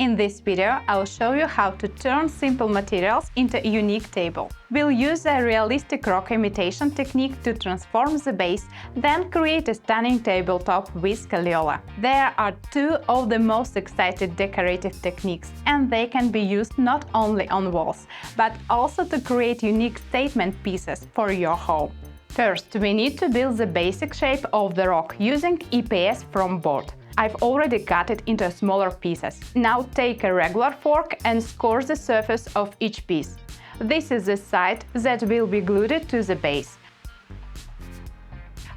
In this video, I'll show you how to turn simple materials into a unique table. We'll use a realistic rock imitation technique to transform the base, then create a stunning tabletop with Scagliola. There are two of the most excited decorative techniques, and they can be used not only on walls, but also to create unique statement pieces for your home. First, we need to build the basic shape of the rock using EPS from board. I've already cut it into smaller pieces. Now take a regular fork and score the surface of each piece. This is the side that will be glued to the base.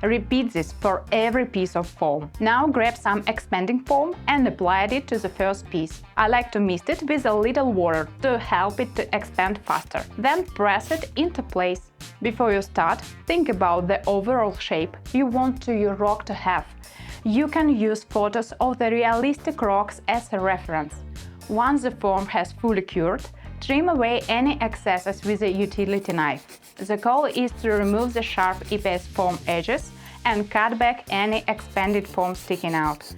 Repeat this for every piece of foam. Now grab some expanding foam and apply it to the first piece. I like to mist it with a little water to help it to expand faster. Then press it into place. Before you start, think about the overall shape you want your rock to have. You can use photos of the realistic rocks as a reference. Once the foam has fully cured, trim away any excesses with a utility knife. The goal is to remove the sharp EPS foam edges and cut back any expanded foam sticking out.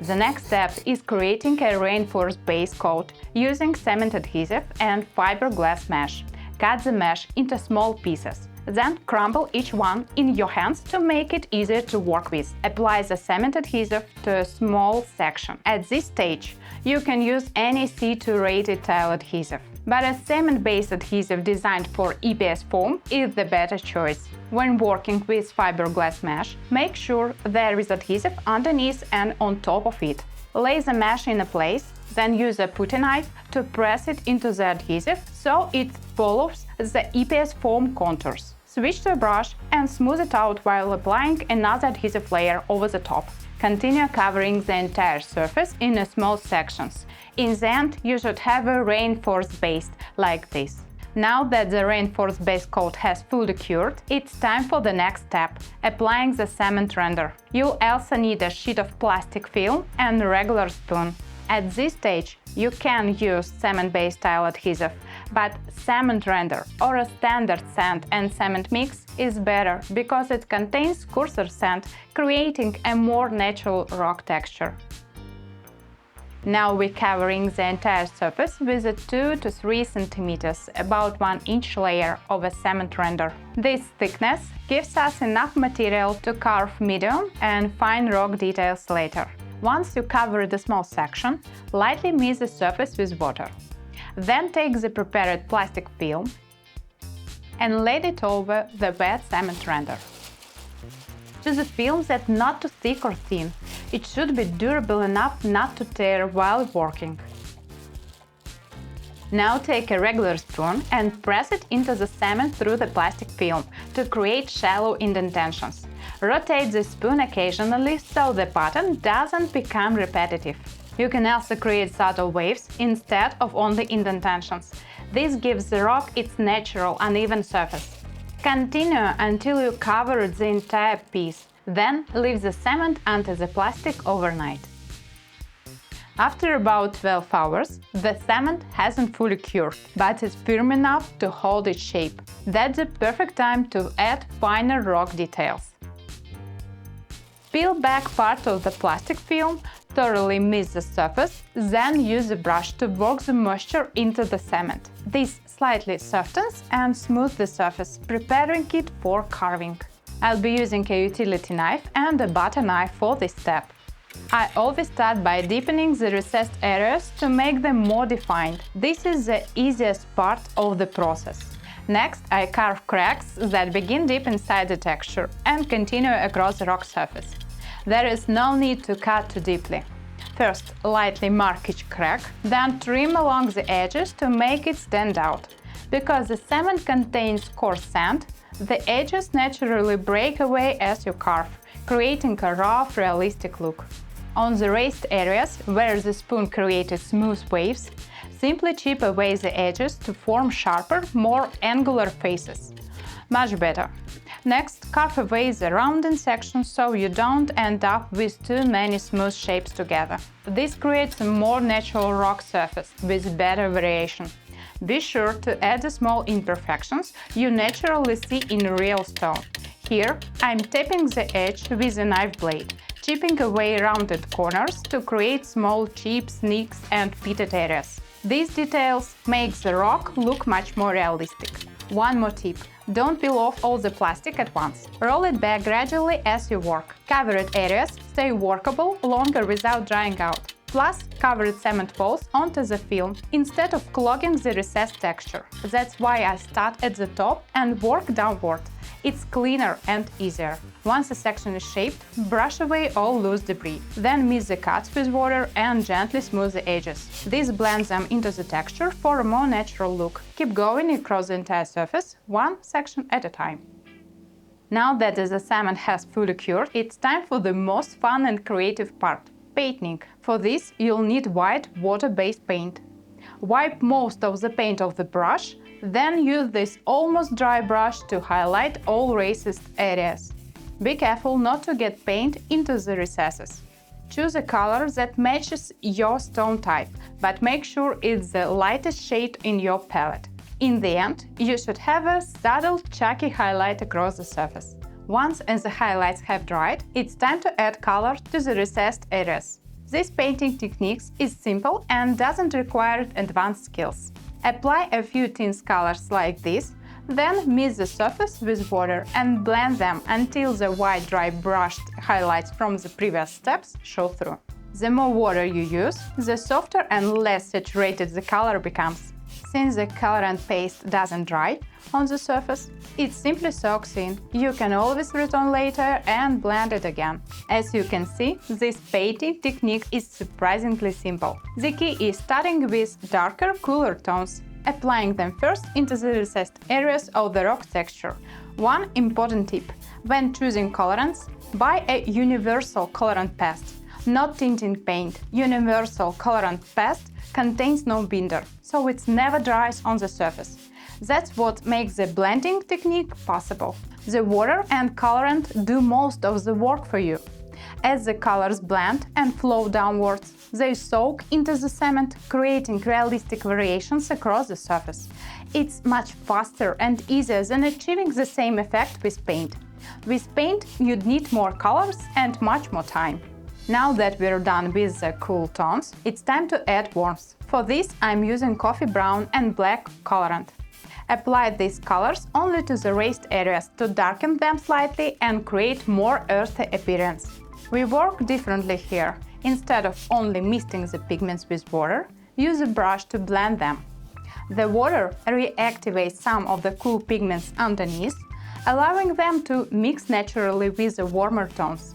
The next step is creating a reinforced base coat using cement adhesive and fiberglass mesh. Cut the mesh into small pieces. Then crumble each one in your hands to make it easier to work with. Apply the cement adhesive to a small section. At this stage, you can use any C2 rated tile adhesive, but a cement-based adhesive designed for EPS foam is the better choice. When working with fiberglass mesh, make sure there is adhesive underneath and on top of it. Lay the mesh in place, then use a putty knife to press it into the adhesive so it follows the EPS foam contours. Switch to a brush and smooth it out while applying another adhesive layer over the top. Continue covering the entire surface in small sections. In the end, you should have a reinforced base like this. Now that the reinforced base coat has fully cured, it's time for the next step, applying the cement render. You'll also need a sheet of plastic film and a regular spoon. At this stage, you can use cement-based tile adhesive, but cement render or a standard sand and cement mix is better because it contains coarser sand, creating a more natural rock texture. Now we're covering the entire surface with a 2 to 3 cm, about 1 inch layer of a cement render. This thickness gives us enough material to carve medium and fine rock details later. Once you cover the small section, lightly mist the surface with water. Then take the prepared plastic film and lay it over the wet cement render. Choose a film that's not too thick or thin. It should be durable enough not to tear while working. Now take a regular spoon and press it into the cement through the plastic film to create shallow indentations. Rotate the spoon occasionally so the pattern doesn't become repetitive. You can also create subtle waves instead of only indentations. This gives the rock its natural uneven surface. Continue until you cover the entire piece. Then leave the cement under the plastic overnight. After about 12 hours, the cement hasn't fully cured, but is firm enough to hold its shape. That's the perfect time to add finer rock details. Peel back part of the plastic film, thoroughly mist the surface, then use a brush to work the moisture into the cement. This slightly softens and smooths the surface, preparing it for carving. I'll be using a utility knife and a butter knife for this step. I always start by deepening the recessed areas to make them more defined. This is the easiest part of the process. Next, I carve cracks that begin deep inside the texture and continue across the rock surface. There is no need to cut too deeply. First, lightly mark each crack, then trim along the edges to make it stand out. Because the cement contains coarse sand, the edges naturally break away as you carve, creating a rough, realistic look. On the raised areas, where the spoon created smooth waves, simply chip away the edges to form sharper, more angular faces. Much better. Next, carve away the rounded sections so you don't end up with too many smooth shapes together. This creates a more natural rock surface with better variation. Be sure to add the small imperfections you naturally see in real stone. Here, I'm tapping the edge with a knife blade. chipping away rounded corners to create small chips, nicks and pitted areas. These details make the rock look much more realistic. One more tip: don't peel off all the plastic at once. Roll it back gradually as you work. Covered areas stay workable longer without drying out. Plus, covered cement falls onto the film instead of clogging the recessed texture. That's why I start at the top and work downward. It's cleaner and easier. Once a section is shaped, brush away all loose debris. Then mix the cuts with water and gently smooth the edges. This blends them into the texture for a more natural look. Keep going across the entire surface, one section at a time. Now that the cement has fully cured, it's time for the most fun and creative part: painting. For this, you'll need white water-based paint. Wipe most of the paint off the brush, then use this almost dry brush to highlight all raised areas. Be careful not to get paint into the recesses. Choose a color that matches your stone type, but make sure it's the lightest shade in your palette. In the end, you should have a subtle, chalky highlight across the surface. Once the highlights have dried, it's time to add color to the recessed areas. This painting technique is simple and doesn't require advanced skills. Apply a few tint colors like this, then mix the surface with water and blend them until the white dry brushed highlights from the previous steps show through. The more water you use, the softer and less saturated the color becomes. Since the colorant paste doesn't dry on the surface, it simply soaks in. You can always return later and blend it again. As you can see, this painting technique is surprisingly simple. The key is starting with darker, cooler tones, applying them first into the recessed areas of the rock texture. One important tip: when choosing colorants, buy a universal colorant paste, not tinting paint. Universal colorant paste contains no binder, so it never dries on the surface. That's what makes the blending technique possible. The water and colorant do most of the work for you. As the colors blend and flow downwards, they soak into the cement, creating realistic variations across the surface. It's much faster and easier than achieving the same effect with paint. With paint, you'd need more colors and much more time. Now that we're done with the cool tones, it's time to add warmth. For this, I'm using coffee brown and black colorant. Apply these colors only to the raised areas to darken them slightly and create more earthy appearance. We work differently here. Instead of only misting the pigments with water, use a brush to blend them. The water reactivates some of the cool pigments underneath, allowing them to mix naturally with the warmer tones.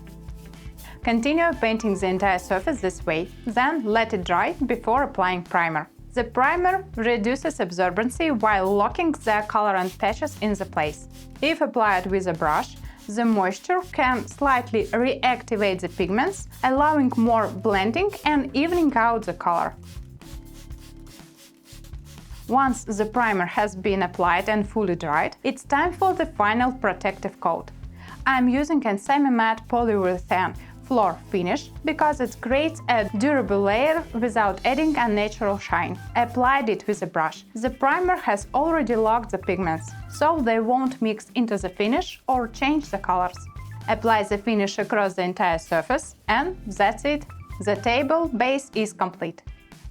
Continue painting the entire surface this way, then let it dry before applying primer. The primer reduces absorbency while locking the colorant patches in the place. If applied with a brush, the moisture can slightly reactivate the pigments, allowing more blending and evening out the color. Once the primer has been applied and fully dried, it's time for the final protective coat. I'm using a semi-matte polyurethane floor finish because it creates a durable layer without adding unnatural shine. Applied it with a brush. The primer has already locked the pigments, so they won't mix into the finish or change the colors. Apply the finish across the entire surface, and that's it. The table base is complete.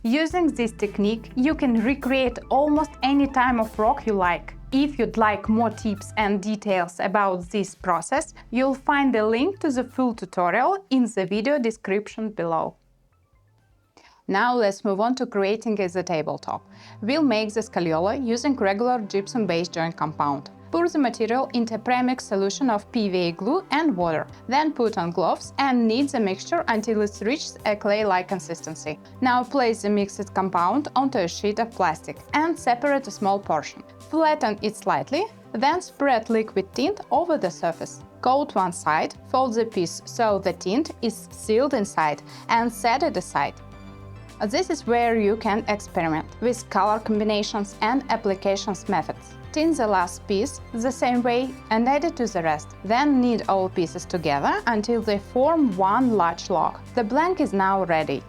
Using this technique, you can recreate almost any type of rock you like. If you'd like more tips and details about this process, you'll find a link to the full tutorial in the video description below. Now let's move on to creating the tabletop. We'll make the Scagliola using regular gypsum-based joint compound. Pour the material into a premix solution of PVA glue and water. Then put on gloves and knead the mixture until it reaches a clay-like consistency. Now place the mixed compound onto a sheet of plastic and separate a small portion. Flatten it slightly, then spread liquid tint over the surface. Coat one side, fold the piece so the tint is sealed inside, and set it aside. This is where you can experiment with color combinations and applications methods. Tint the last piece the same way and add it to the rest. Then knead all pieces together until they form one large log. The blank is now ready.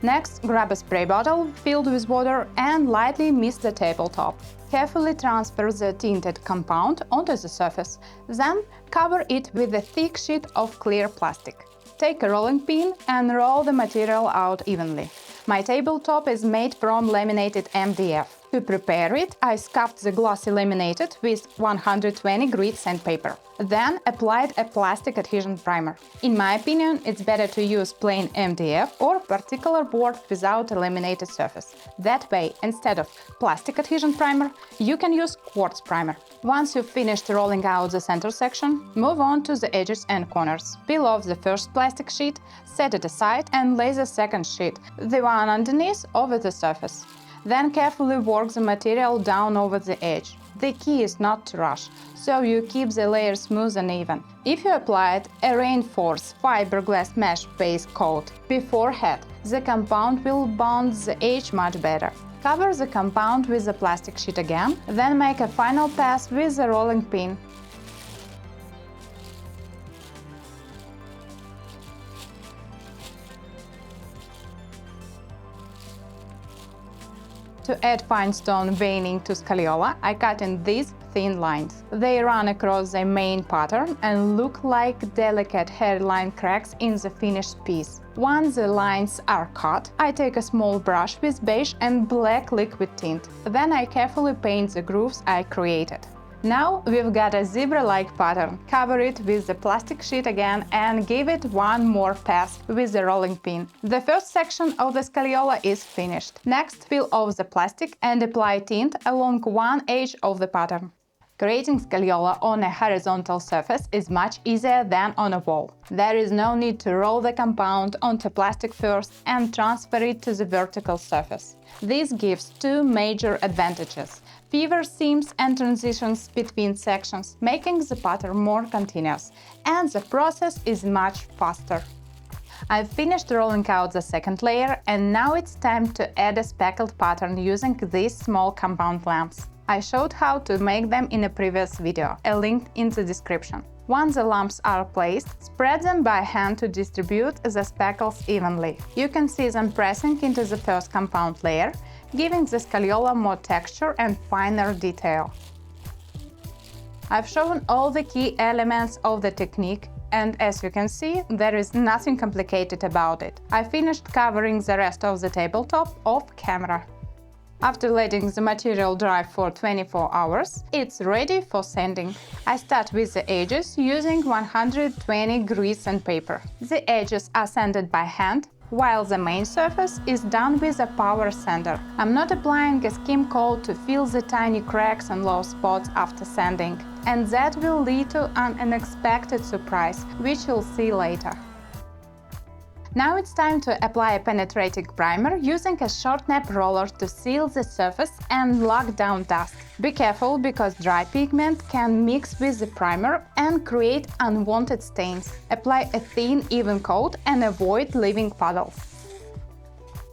Next, grab a spray bottle filled with water and lightly mist the tabletop. Carefully transfer the tinted compound onto the surface, then cover it with a thick sheet of clear plastic. take a rolling pin and roll the material out evenly. My tabletop is made from laminated MDF. To prepare it, I scuffed the glossy laminated with 120 grit sandpaper. Then applied a plastic adhesion primer. In my opinion, it's better to use plain MDF or particular board without a laminated surface. That way, instead of plastic adhesion primer, you can use quartz primer. Once you've finished rolling out the center section, move on to the edges and corners. Peel off the first plastic sheet, set it aside and lay the second sheet, the one underneath, over the surface. Then carefully work the material down over the edge. The key is not to rush, so you keep the layer smooth and even. If you applied a reinforced fiberglass mesh base coat beforehand, the compound will bond the edge much better. Cover the compound with the plastic sheet again, then make a final pass with the rolling pin. To add fine stone veining to Scagliola, I cut in these thin lines. They run across the main pattern and look like delicate hairline cracks in the finished piece. Once the lines are cut, I take a small brush with beige and black liquid tint. Then I carefully paint the grooves I created. Now we've got a zebra-like pattern. Cover it with the plastic sheet again and give it one more pass with the rolling pin. The first section of the Scagliola is finished. Next, peel off the plastic and apply tint along one edge of the pattern. Creating Scagliola on a horizontal surface is much easier than on a wall. There is no need to roll the compound onto plastic first and transfer it to the vertical surface. This gives two major advantages: fewer seams and transitions between sections, making the pattern more continuous, and the process is much faster. I've finished rolling out the second layer, and now it's time to add a speckled pattern using these small compound lamps. I showed how to make them in a previous video, a link in the description. Once the lamps are placed, spread them by hand to distribute the speckles evenly. You can see them pressing into the first compound layer, giving the Scagliola more texture and finer detail. I've shown all the key elements of the technique, and as you can see, there is nothing complicated about it. I finished covering the rest of the tabletop off camera. After letting the material dry for 24 hours, it's ready for sanding. I start with the edges using 120 grit sandpaper. The edges are sanded by hand, while the main surface is done with a power sander. I'm not applying a skim coat to fill the tiny cracks and low spots after sanding, and that will lead to an unexpected surprise, which you'll see later. Now it's time to apply a penetrating primer using a short nap roller to seal the surface and lock down dust. Be careful because dry pigment can mix with the primer and create unwanted stains. Apply a thin, even coat and avoid leaving puddles.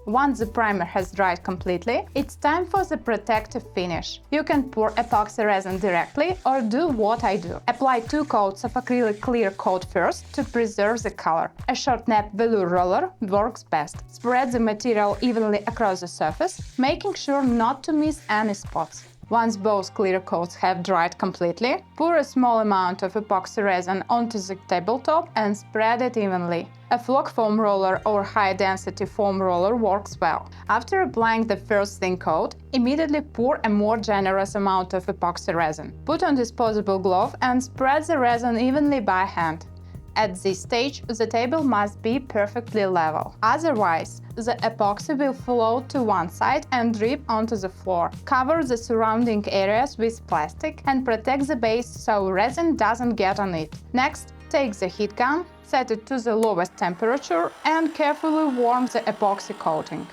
Once the primer has dried completely, it's time for the protective finish. You can pour epoxy resin directly or do what I do. Apply 2 coats of acrylic clear coat first to preserve the color. A short nap velour roller works best. Spread the material evenly across the surface, making sure not to miss any spots. Once both clear coats have dried completely, pour a small amount of epoxy resin onto the tabletop and spread it evenly. A flock foam roller or high-density foam roller works well. After applying the first thin coat, immediately pour a more generous amount of epoxy resin. Put on disposable glove and spread the resin evenly by hand. At this stage, the table must be perfectly level. Otherwise, the epoxy will float to one side and drip onto the floor. Cover the surrounding areas with plastic and protect the base so resin doesn't get on it. Next, take the heat gun, set it to the lowest temperature and carefully warm the epoxy coating.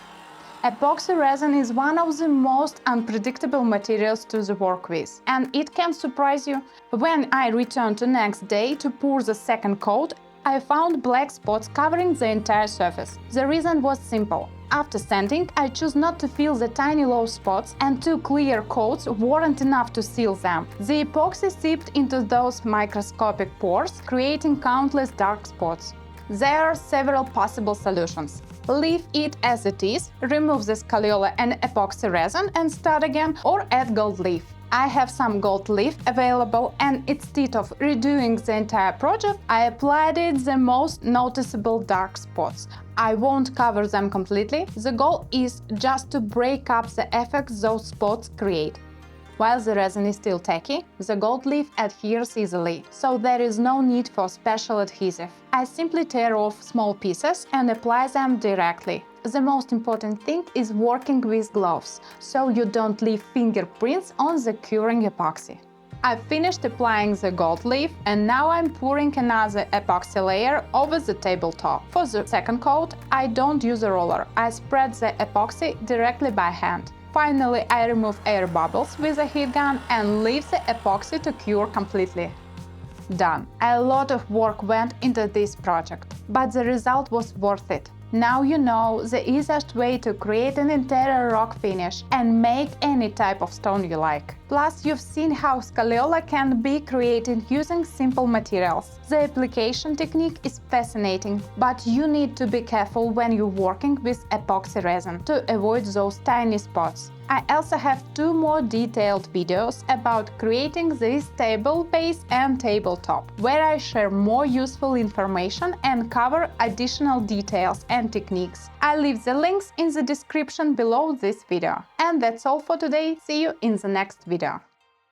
Epoxy resin is one of the most unpredictable materials to work with, and it can surprise you. When I returned the next day to pour the second coat, I found black spots covering the entire surface. The reason was simple. After sanding, I chose not to fill the tiny low spots, and 2 clear coats weren't enough to seal them. The epoxy seeped into those microscopic pores, creating countless dark spots. There are several possible solutions. Leave it as it is, remove the Scagliola and epoxy resin and start again, or add gold leaf. I have some gold leaf available, and instead of redoing the entire project, I applied it the most noticeable dark spots. I won't cover them completely. The goal is just to break up the effects those spots create. While the resin is still tacky, the gold leaf adheres easily, so there is no need for special adhesive. I simply tear off small pieces and apply them directly. The most important thing is working with gloves, so you don't leave fingerprints on the curing epoxy. I've finished applying the gold leaf, and now I'm pouring another epoxy layer over the tabletop. For the second coat, I don't use a roller, I spread the epoxy directly by hand. Finally, I remove air bubbles with a heat gun and leave the epoxy to cure completely. Done. A lot of work went into this project, but the result was worth it. Now you know the easiest way to create an interior rock finish and make any type of stone you like. Plus, you've seen how Scagliola can be created using simple materials. The application technique is fascinating, but you need to be careful when you're working with epoxy resin to avoid those tiny spots. I also have 2 more detailed videos about creating this table base and tabletop, where I share more useful information and cover additional details and techniques. I'll leave the links in the description below this video. And that's all for today. See you in the next video.